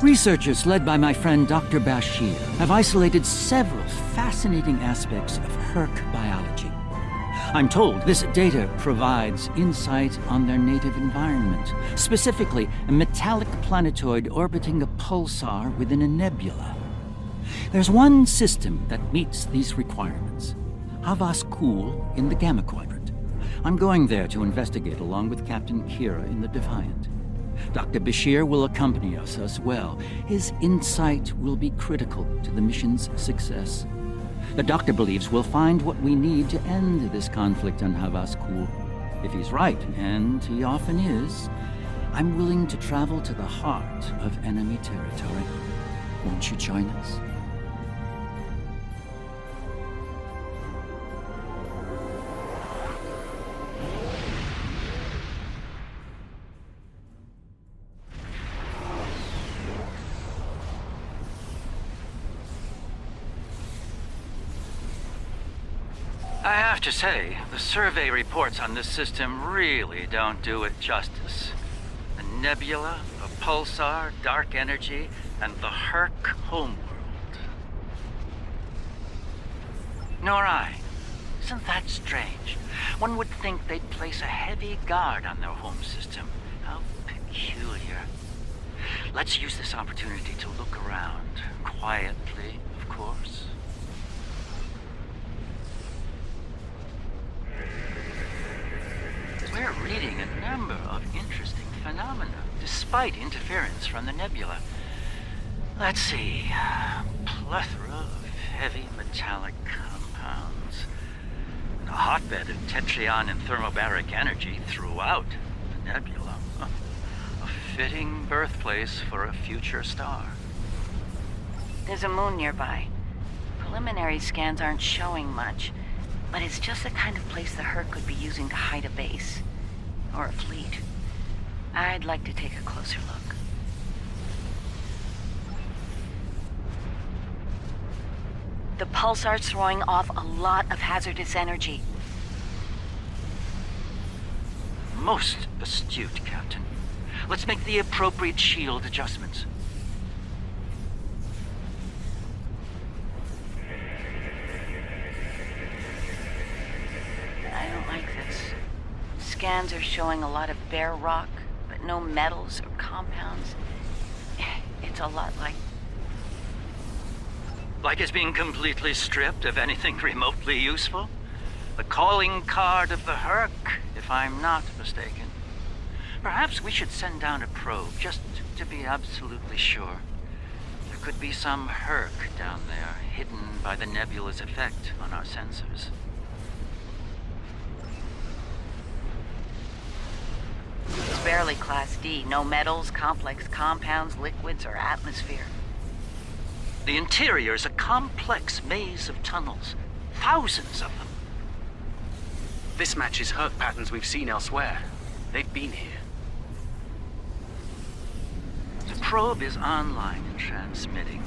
Researchers led by my friend Doctor Bashir have isolated several fascinating aspects of Hur'q biology. I'm told this data provides insight on their native environment, specifically a metallic planetoid orbiting a pulsar within a nebula. There's one system that meets these requirements, Havas-Kul in the Gamma Quadrant. I'm going there to investigate along with Captain Kira in the Defiant. Dr. Bashir will accompany us as well. His insight will be critical to the mission's success. The Doctor believes we'll find what we need to end this conflict on Havas-Kul. If he's right, and he often is, I'm willing to travel to the heart of enemy territory. Won't you join us? I have to say, the survey reports on this system really don't do it justice. A nebula, a pulsar, dark energy, and the Hur'q homeworld. Nor I. Isn't that strange? One would think they'd place a heavy guard on their home system. How peculiar. Let's use this opportunity to look around. Quietly, of course. We're reading a number of interesting phenomena, despite interference from the nebula. Let's see. Plethora of heavy metallic compounds. A hotbed of tetryon and thermobaric energy throughout the nebula. A fitting birthplace for a future star. There's a moon nearby. Preliminary scans aren't showing much, but it's just the kind of place the Hur'q could be using to hide a base. Or a fleet. I'd like to take a closer look. The pulsar's throwing off a lot of hazardous energy. Most astute, Captain. Let's make the appropriate shield adjustments. I don't like this. Scans are showing a lot of bare rock, but no metals or compounds. It's a lot like... Like it's being completely stripped of anything remotely useful? The calling card of the Hur'q, if I'm not mistaken. Perhaps we should send down a probe, just to be absolutely sure. There could be some Hur'q down there, hidden by the nebula's effect on our sensors. It's barely Class D. No metals, complex compounds, liquids, or atmosphere. The interior's a complex maze of tunnels. Thousands of them. This matches Hur'q patterns we've seen elsewhere. They've been here. The probe is online and transmitting.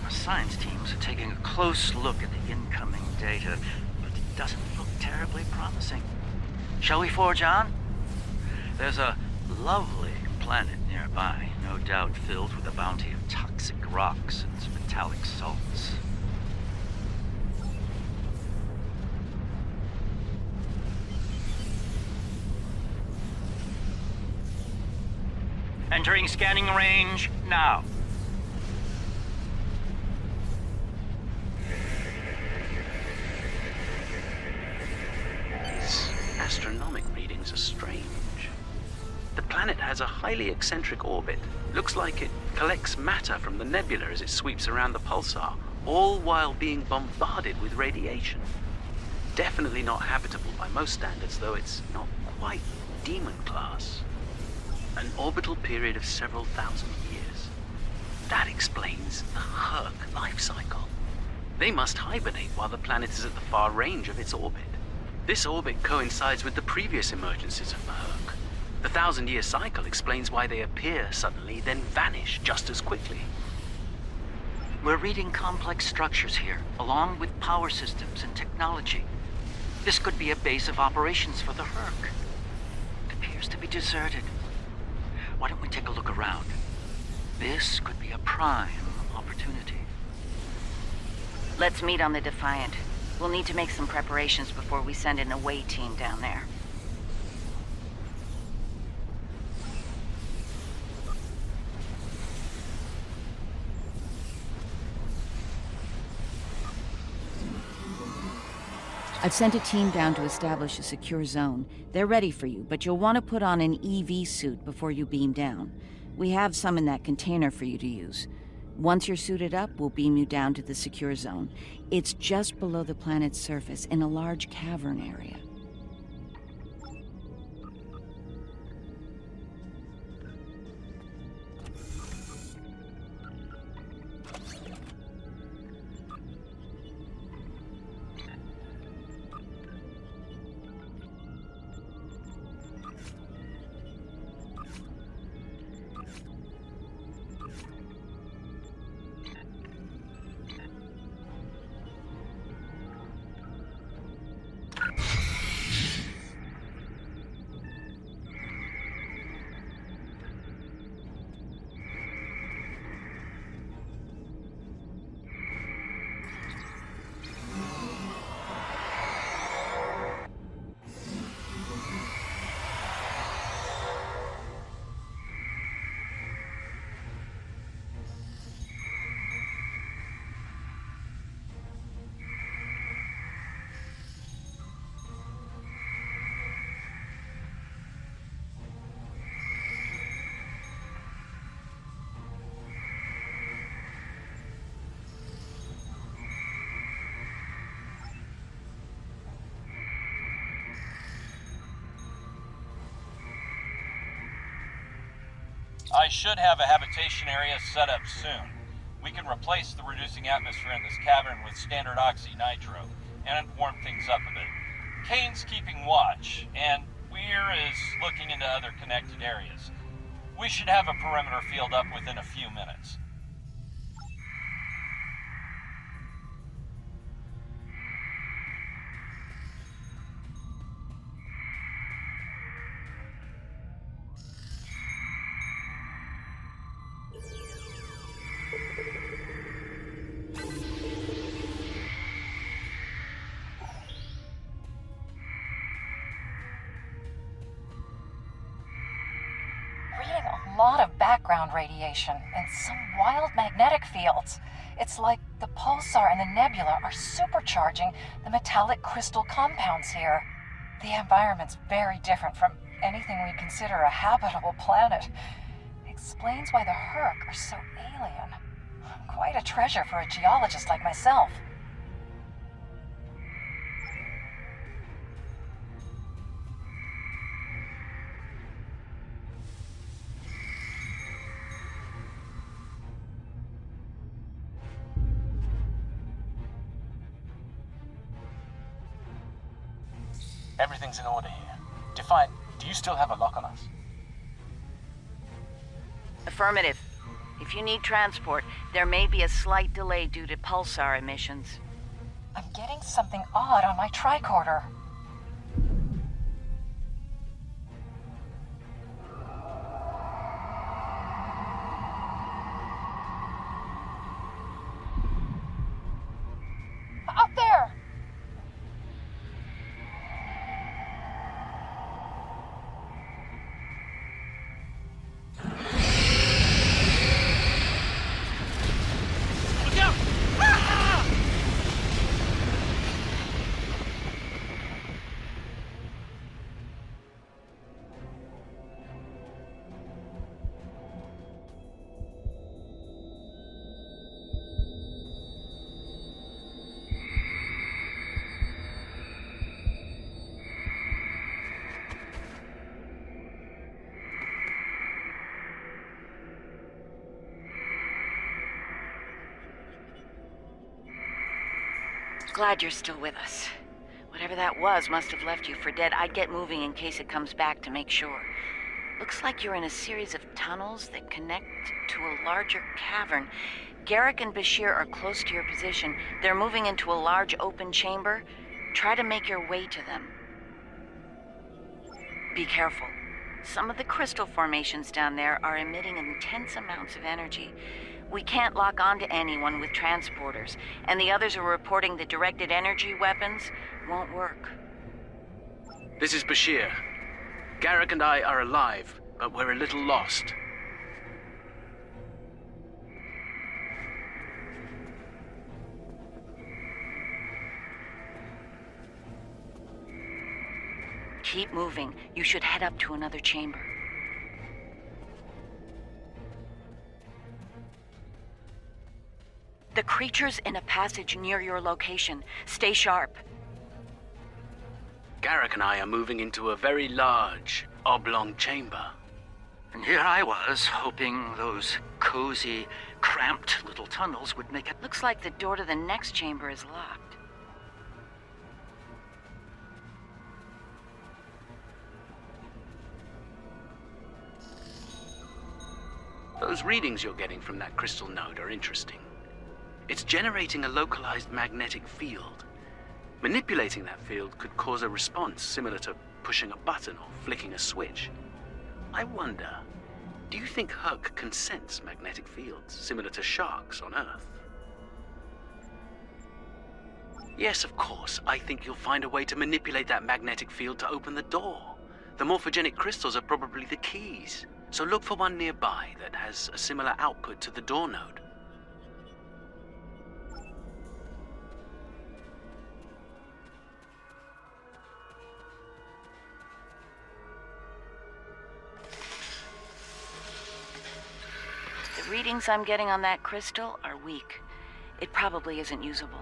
Our science teams are taking a close look at the incoming data, but it doesn't look terribly promising. Shall we forge on? There's a lovely planet nearby, no doubt filled with a bounty of toxic rocks and metallic salts. Entering scanning range now. These astronomic readings are strange. The planet has a highly eccentric orbit. Looks like it collects matter from the nebula as it sweeps around the pulsar, all while being bombarded with radiation. Definitely not habitable by most standards, though it's not quite demon class. An orbital period of several thousand years. That explains the Hur'q life cycle. They must hibernate while the planet is at the far range of its orbit. This orbit coincides with the previous emergencies of the Hur'q. The 1,000-year cycle explains why they appear suddenly, then vanish just as quickly. We're reading complex structures here, along with power systems and technology. This could be a base of operations for the Hur'q. It appears to be deserted. Why don't we take a look around? This could be a prime opportunity. Let's meet on the Defiant. We'll need to make some preparations before we send an away team down there. I've sent a team down to establish a secure zone. They're ready for you, but you'll want to put on an EV suit before you beam down. We have some in that container for you to use. Once you're suited up, we'll beam you down to the secure zone. It's just below the planet's surface in a large cavern area. I should have a habitation area set up soon. We can replace the reducing atmosphere in this cavern with standard oxy-nitro and warm things up a bit. Kane's keeping watch, and Weir is looking into other connected areas. We should have a perimeter field up within a few minutes. Lot of background radiation and some wild magnetic fields. It's like the pulsar and the nebula are supercharging the metallic crystal compounds here. The environment's very different from anything we'd consider a habitable planet. Explains why the Hur'q are so alien. Quite a treasure for a geologist like myself. Everything's in order here. Defiant, do you still have a lock on us? Affirmative. If you need transport, there may be a slight delay due to pulsar emissions. I'm getting something odd on my tricorder. Up there! Glad you're still with us. Whatever that was must have left you for dead. I'd get moving in case it comes back to make sure. Looks like you're in a series of tunnels that connect to a larger cavern. Garrick and Bashir are close to your position. They're moving into a large open chamber. Try to make your way to them. Be careful. Some of the crystal formations down there are emitting intense amounts of energy. We can't lock onto anyone with transporters, and the others are reporting the directed energy weapons won't work. This is Bashir. Garrick and I are alive, but we're a little lost. Keep moving. You should head up to another chamber. The creature's in a passage near your location. Stay sharp. Garrick and I are moving into a very large, oblong chamber. And here I was, hoping those cozy, cramped little tunnels would make it. Looks like the door to the next chamber is locked. Those readings you're getting from that crystal node are interesting. It's generating a localized magnetic field. Manipulating that field could cause a response similar to pushing a button or flicking a switch. I wonder, do you think Hur'q can sense magnetic fields similar to sharks on Earth? Yes, of course. I think you'll find a way to manipulate that magnetic field to open the door. The morphogenic crystals are probably the keys. So look for one nearby that has a similar output to the door node. The readings I'm getting on that crystal are weak. It probably isn't usable.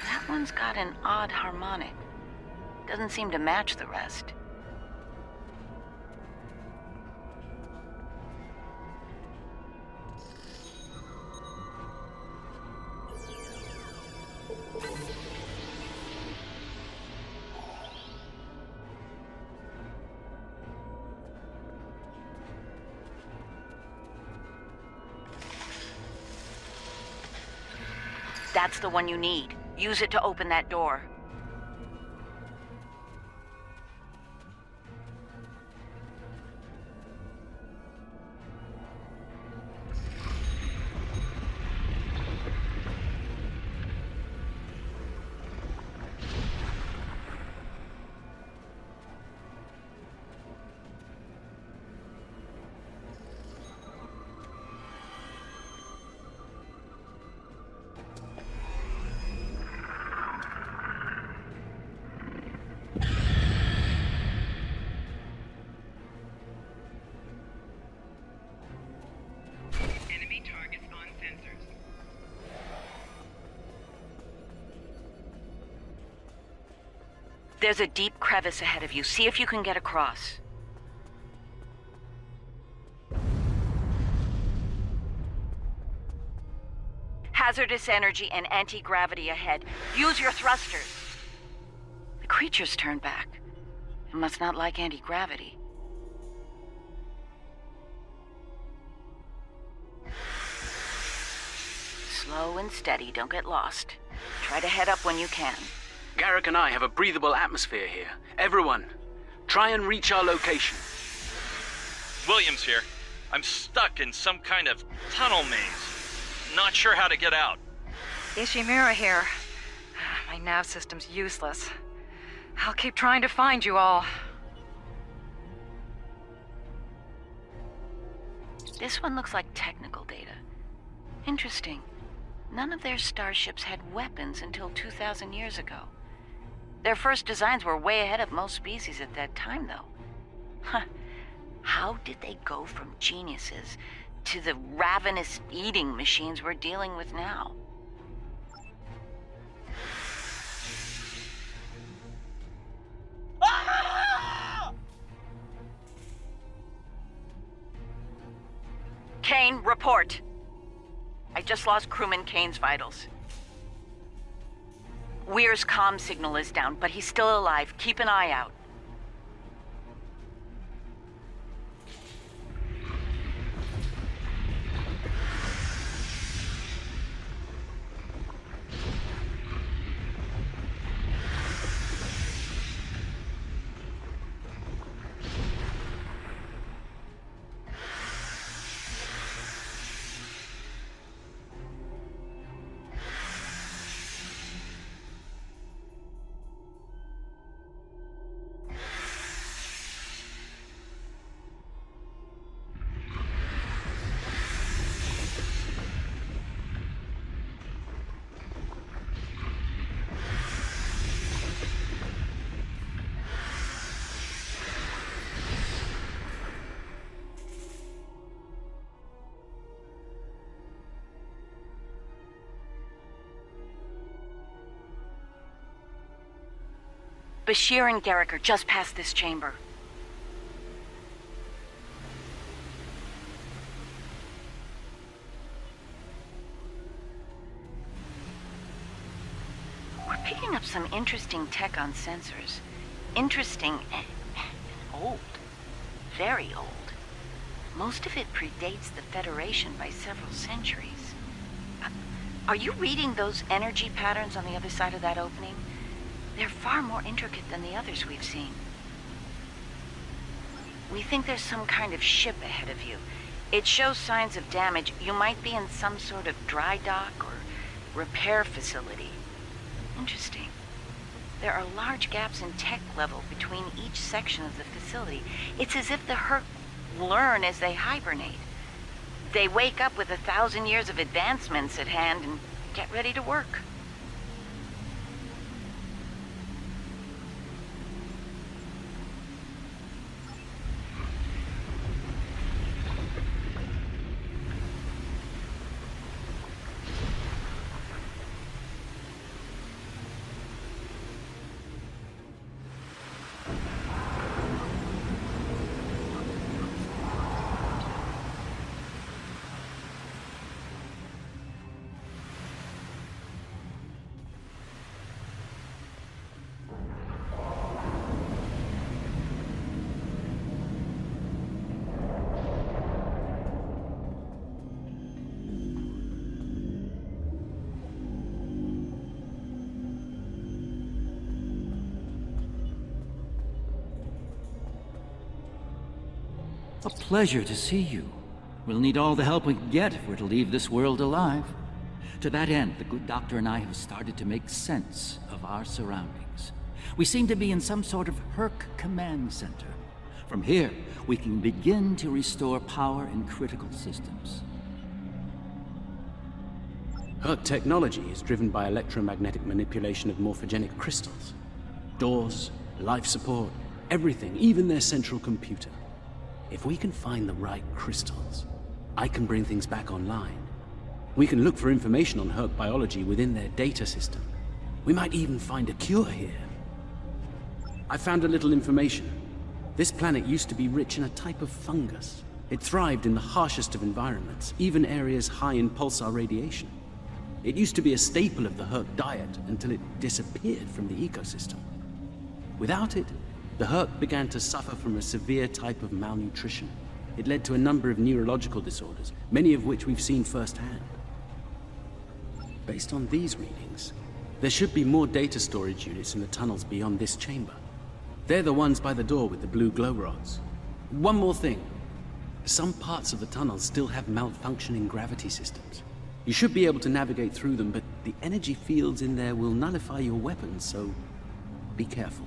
That one's got an odd harmonic. Doesn't seem to match the rest. That's the one you need. Use it to open that door. There's a deep crevice ahead of you. See if you can get across. Hazardous energy and anti-gravity ahead. Use your thrusters. The creature's turned back. It must not like anti-gravity. Slow and steady. Don't get lost. Try to head up when you can. Garrick and I have a breathable atmosphere here. Everyone, try and reach our location. Williams here. I'm stuck in some kind of tunnel maze. Not sure how to get out. Ishimura here. My nav system's useless. I'll keep trying to find you all. This one looks like technical data. Interesting. None of their starships had weapons until 2,000 years ago. Their first designs were way ahead of most species at that time, though. Huh. How did they go from geniuses to the ravenous eating machines we're dealing with now? Kane, report. I just lost crewman Kane's vitals. Weir's comm signal is down, but he's still alive. Keep an eye out. Bashir and Garrick are just past this chamber. We're picking up some interesting tech on sensors. Interesting and old. Very old. Most of it predates the Federation by several centuries. Are you reading those energy patterns on the other side of that opening? They're far more intricate than the others we've seen. We think there's some kind of ship ahead of you. It shows signs of damage. You might be in some sort of dry dock or repair facility. Interesting. There are large gaps in tech level between each section of the facility. It's as if the Hur'q learn as they hibernate. They wake up with 1,000 years of advancements at hand and get ready to work. A pleasure to see you. We'll need all the help we can get if we're to leave this world alive. To that end, the good doctor and I have started to make sense of our surroundings. We seem to be in some sort of Hur'q command center. From here, we can begin to restore power in critical systems. Hur'q technology is driven by electromagnetic manipulation of morphogenic crystals. Doors, life support, everything, even their central computer. If we can find the right crystals, I can bring things back online. We can look for information on Hur'q biology within their data system. We might even find a cure here. I found a little information. This planet used to be rich in a type of fungus. It thrived in the harshest of environments, even areas high in pulsar radiation. It used to be a staple of the Hur'q diet until it disappeared from the ecosystem. Without it, the Hur'q began to suffer from a severe type of malnutrition. It led to a number of neurological disorders, many of which we've seen firsthand. Based on these readings, there should be more data storage units in the tunnels beyond this chamber. They're the ones by the door with the blue glow rods. One more thing. Some parts of the tunnels still have malfunctioning gravity systems. You should be able to navigate through them, but the energy fields in there will nullify your weapons, so be careful.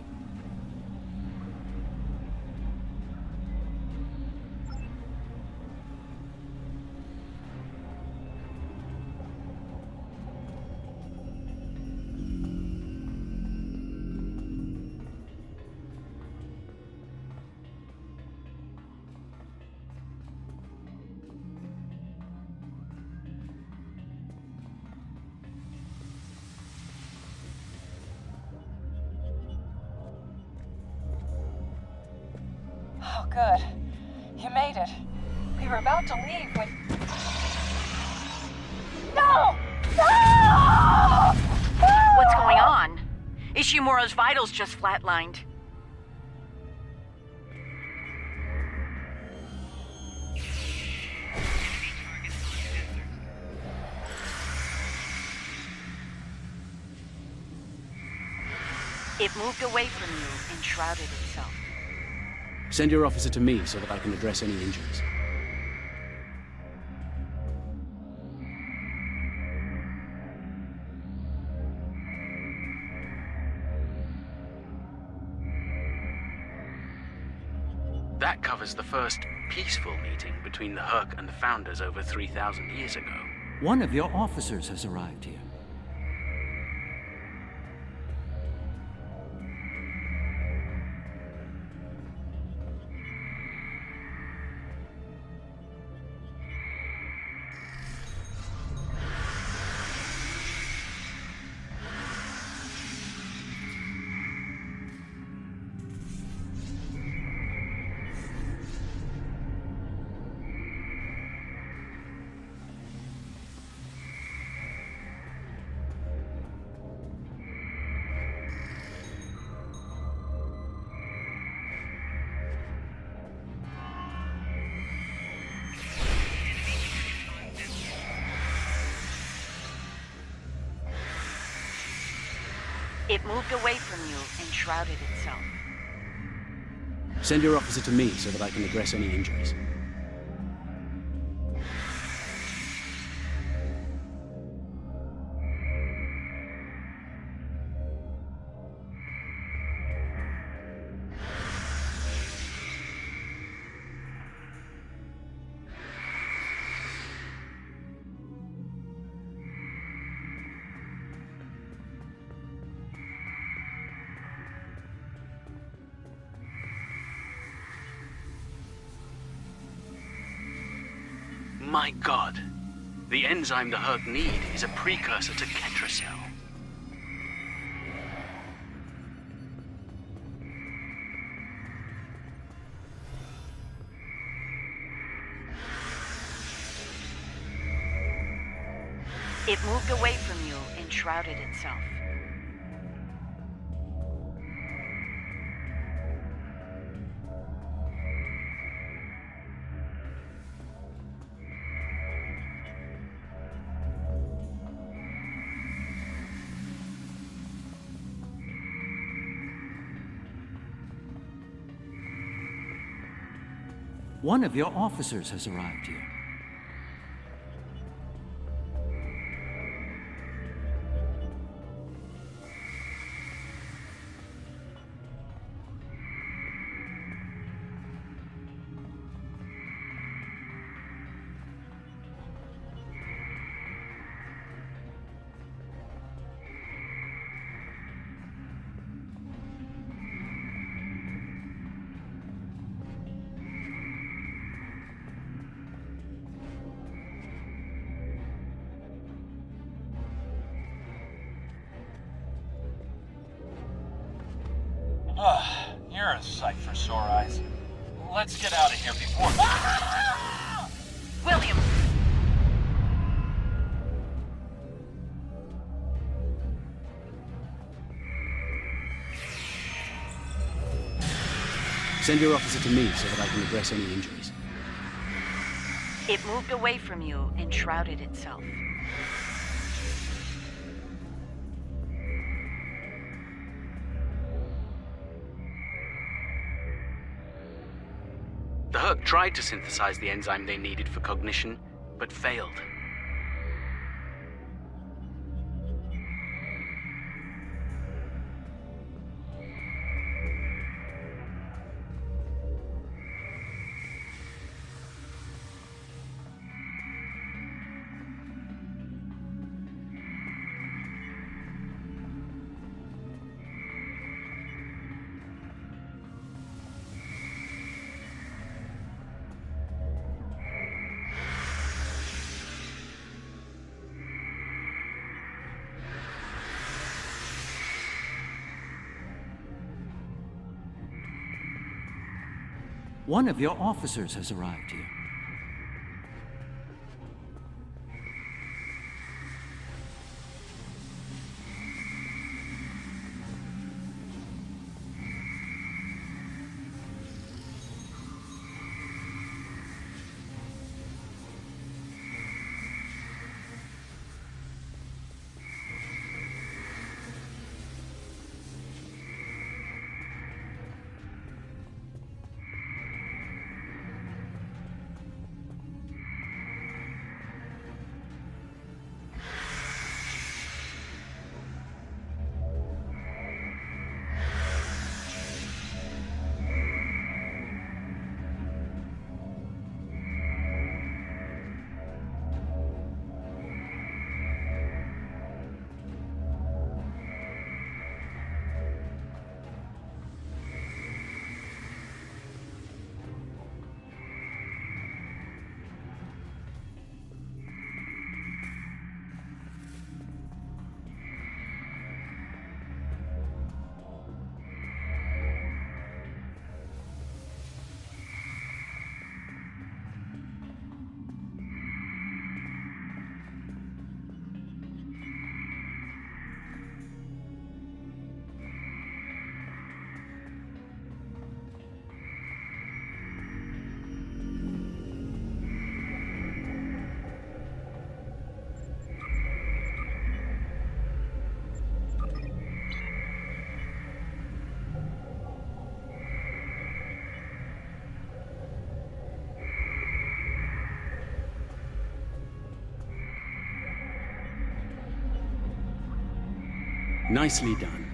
Oh, good. You made it. We were about to leave when... No! No! What's going on? Ishimura's vitals just flatlined. It moved away from you and shrouded itself. Send your officer to me so that I can address any injuries. That covers the first peaceful meeting between the Hur'q and the Founders over 3,000 years ago. One of your officers has arrived here. It moved away from you and shrouded itself. Send your officer to me so that I can address any injuries. My god. The enzyme the Hur'q need is a precursor to Ketracell. It moved away from you and shrouded itself. One of your officers has arrived here. You're a sight for sore eyes. Let's get out of here before... William! Send your officer to me so that I can address any injuries. It moved away from you and shrouded itself. The Hur'q tried to synthesize the enzyme they needed for cognition, but failed. One of your officers has arrived here. Nicely done.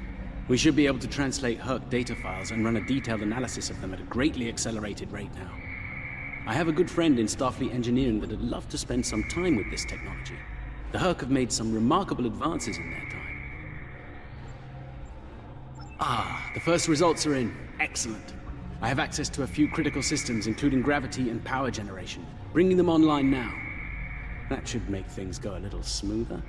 We should be able to translate Hur'q data files and run a detailed analysis of them at a greatly accelerated rate now. I have a good friend in Starfleet engineering that'd love to spend some time with this technology. The Hur'q have made some remarkable advances in their time. Ah, the first results are in. Excellent. I have access to a few critical systems, including gravity and power generation. Bringing them online now. That should make things go a little smoother.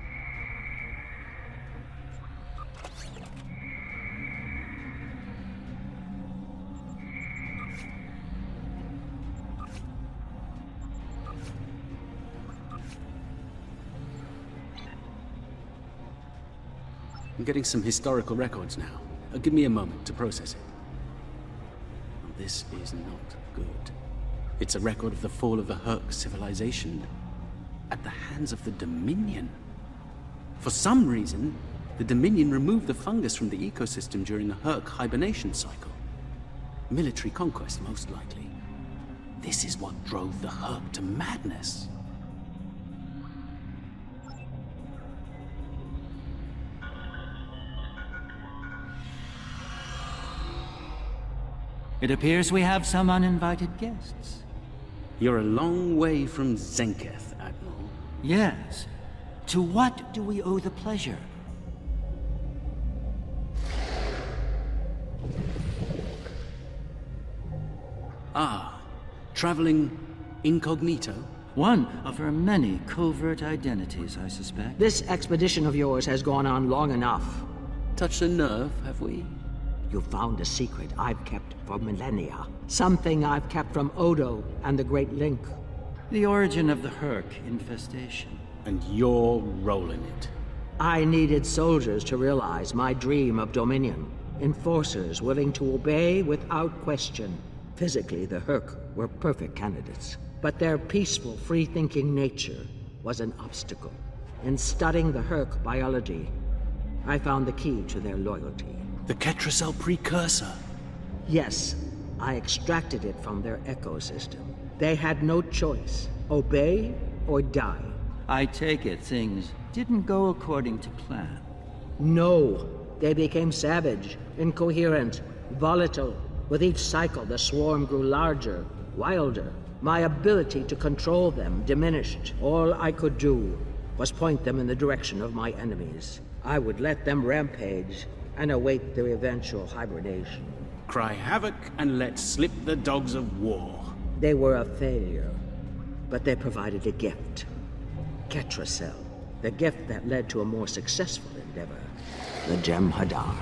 I'm getting some historical records now. Give me a moment to process it. Oh, this is not good. It's a record of the fall of the Hur'q civilization at the hands of the Dominion. For some reason, the Dominion removed the fungus from the ecosystem during a Hur'q hibernation cycle. Military conquest, most likely. This is what drove the Hur'q to madness. It appears we have some uninvited guests. You're a long way from Zenketh, Admiral. Yes. To what do we owe the pleasure? Ah, traveling incognito? One of her many covert identities, I suspect. This expedition of yours has gone on long enough. Touched a nerve, have we? You found a secret I've kept for millennia. Something I've kept from Odo and the Great Link. The origin of the Hur'q infestation. And you're rolling it. I needed soldiers to realize my dream of dominion. Enforcers willing to obey without question. Physically, the Hur'q were perfect candidates. But their peaceful, free-thinking nature was an obstacle. In studying the Hur'q biology, I found the key to their loyalty. The Ketracel precursor. Yes, I extracted it from their ecosystem. They had no choice. Obey or die. I take it things didn't go according to plan. No, they became savage, incoherent, volatile. With each cycle, the swarm grew larger, wilder. My ability to control them diminished. All I could do was point them in the direction of my enemies. I would let them rampage and await their eventual hibernation. Cry havoc and let slip the dogs of war. They were a failure, but they provided a gift. Ketracel, the gift that led to a more successful endeavor. The Jem'Hadar.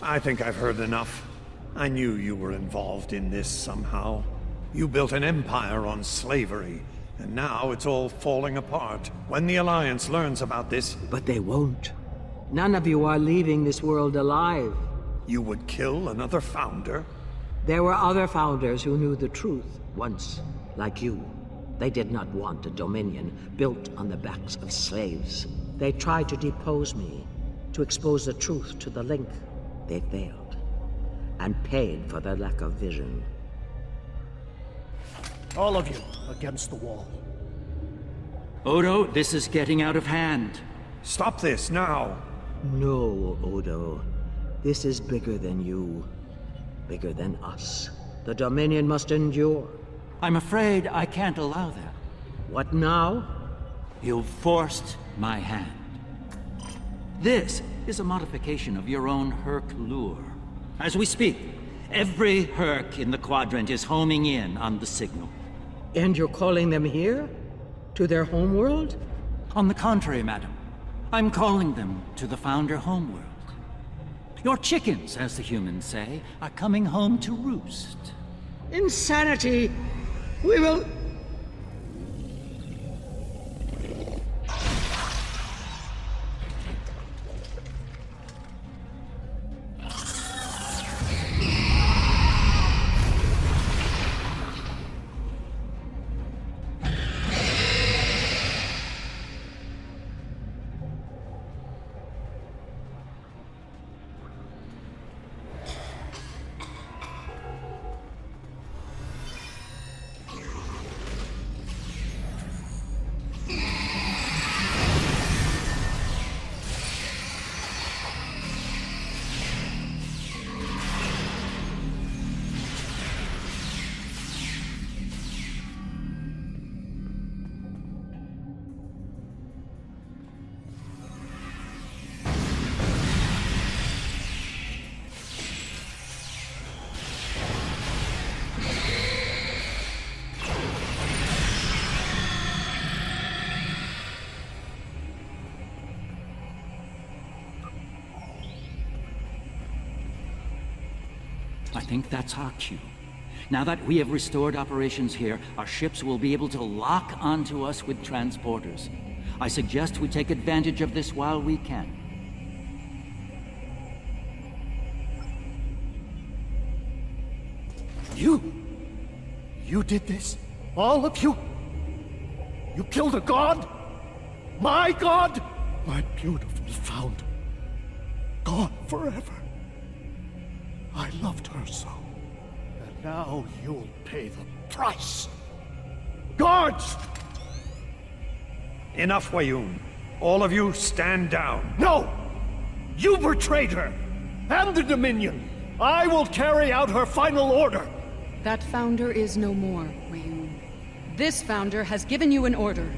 I think I've heard enough. I knew you were involved in this somehow. You built an empire on slavery, and now it's all falling apart. When the Alliance learns about this... But they won't. None of you are leaving this world alive. You would kill another founder? There were other founders who knew the truth once, like you. They did not want a dominion built on the backs of slaves. They tried to depose me, to expose the truth to the Link. They failed, and paid for their lack of vision. All of you, against the wall. Odo, this is getting out of hand. Stop this, now! No, Odo. This is bigger than you. Bigger than us. The Dominion must endure. I'm afraid I can't allow that. What now? You've forced my hand. This is a modification of your own Hur'q lure. As we speak, every Hur'q in the Quadrant is homing in on the signal. And you're calling them here? To their homeworld? On the contrary, madam. I'm calling them to the Founder homeworld. Your chickens, as the humans say, are coming home to roost. Insanity! We will... I think that's our cue. Now that we have restored operations here, our ships will be able to lock onto us with transporters. I suggest we take advantage of this while we can. You did this? All of you? You killed a god? My god? My beautiful founder. Gone forever. I loved her so. And now you'll pay the price. Guards! Enough, Weyoun. All of you, stand down. No! You betrayed her! And the Dominion! I will carry out her final order! That founder is no more, Weyoun. This founder has given you an order,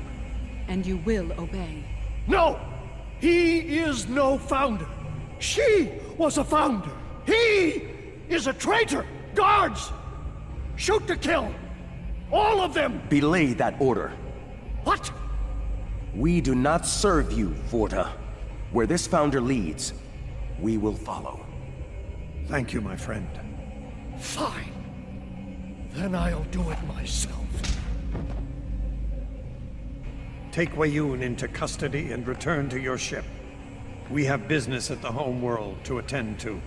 and you will obey. No! He is no founder. She was a founder. He is a traitor! Guards! Shoot to kill! All of them! Belay that order. What? We do not serve you, Vorta. Where this founder leads, we will follow. Thank you, my friend. Fine. Then I'll do it myself. Take Weyoun into custody and return to your ship. We have business at the home world to attend to.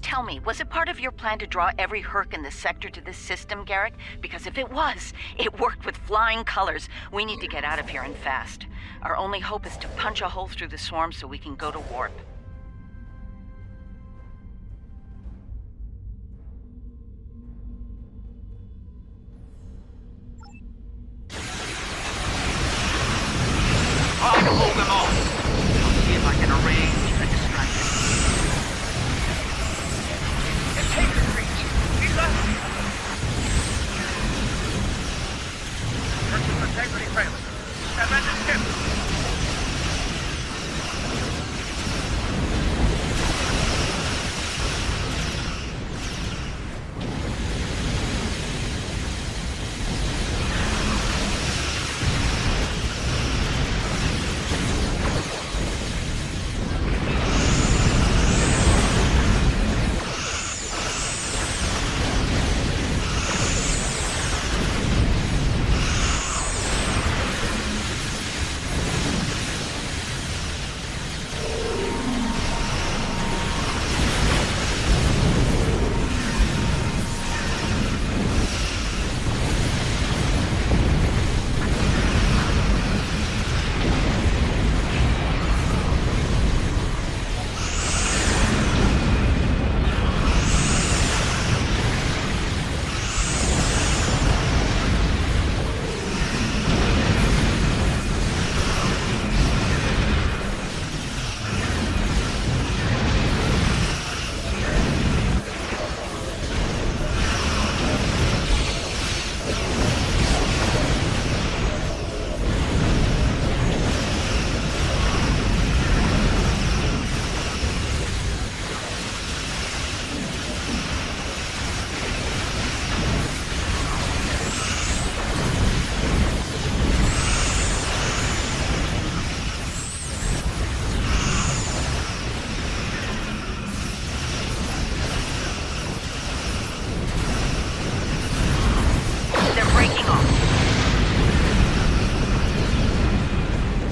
Tell me, was it part of your plan to draw every Hur'q in the sector to this system, Garrick? Because if it was, it worked with flying colors. We need to get out of here and fast. Our only hope is to punch a hole through the swarm so we can go to warp. I'll hold them off. I'll see if I can arrange a distraction. Integrity parameter. Tremendous ship.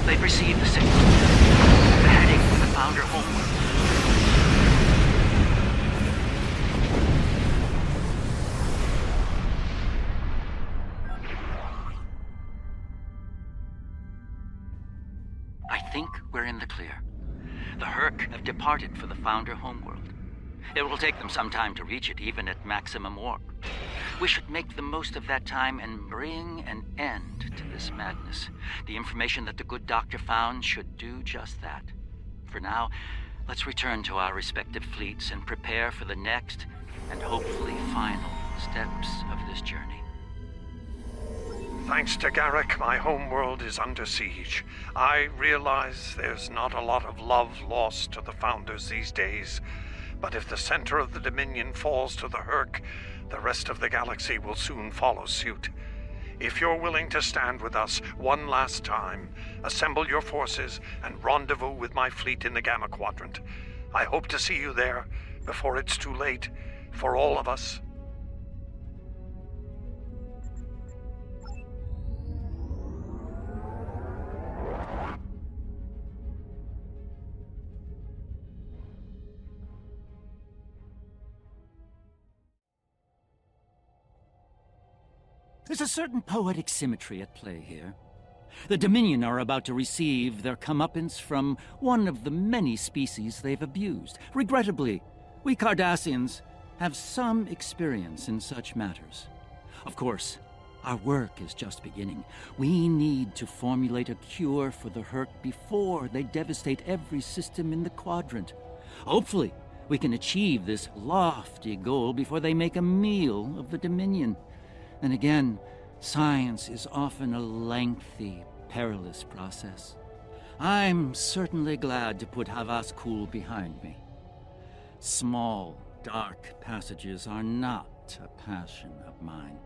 They've received the signal. They're heading for the Founder homeworld. I think we're in the clear. The Hur'q have departed for the Founder homeworld. It will take them some time to reach it, even at maximum warp. We should make the most of that time and bring an end to this madness. The information that the good doctor found should do just that. For now, let's return to our respective fleets and prepare for the next, and hopefully final, steps of this journey. Thanks to Garrick, my homeworld is under siege. I realize there's not a lot of love lost to the Founders these days, but if the center of the Dominion falls to the Hur'q, the rest of the galaxy will soon follow suit. If you're willing to stand with us one last time, assemble your forces and rendezvous with my fleet in the Gamma Quadrant. I hope to see you there before it's too late for all of us. There's a certain poetic symmetry at play here. The Dominion are about to receive their comeuppance from one of the many species they've abused. Regrettably, we Cardassians have some experience in such matters. Of course, our work is just beginning. We need to formulate a cure for the Hur'q before they devastate every system in the Quadrant. Hopefully, we can achieve this lofty goal before they make a meal of the Dominion. And again, science is often a lengthy, perilous process. I'm certainly glad to put Havas-Kul behind me. Small, dark passages are not a passion of mine.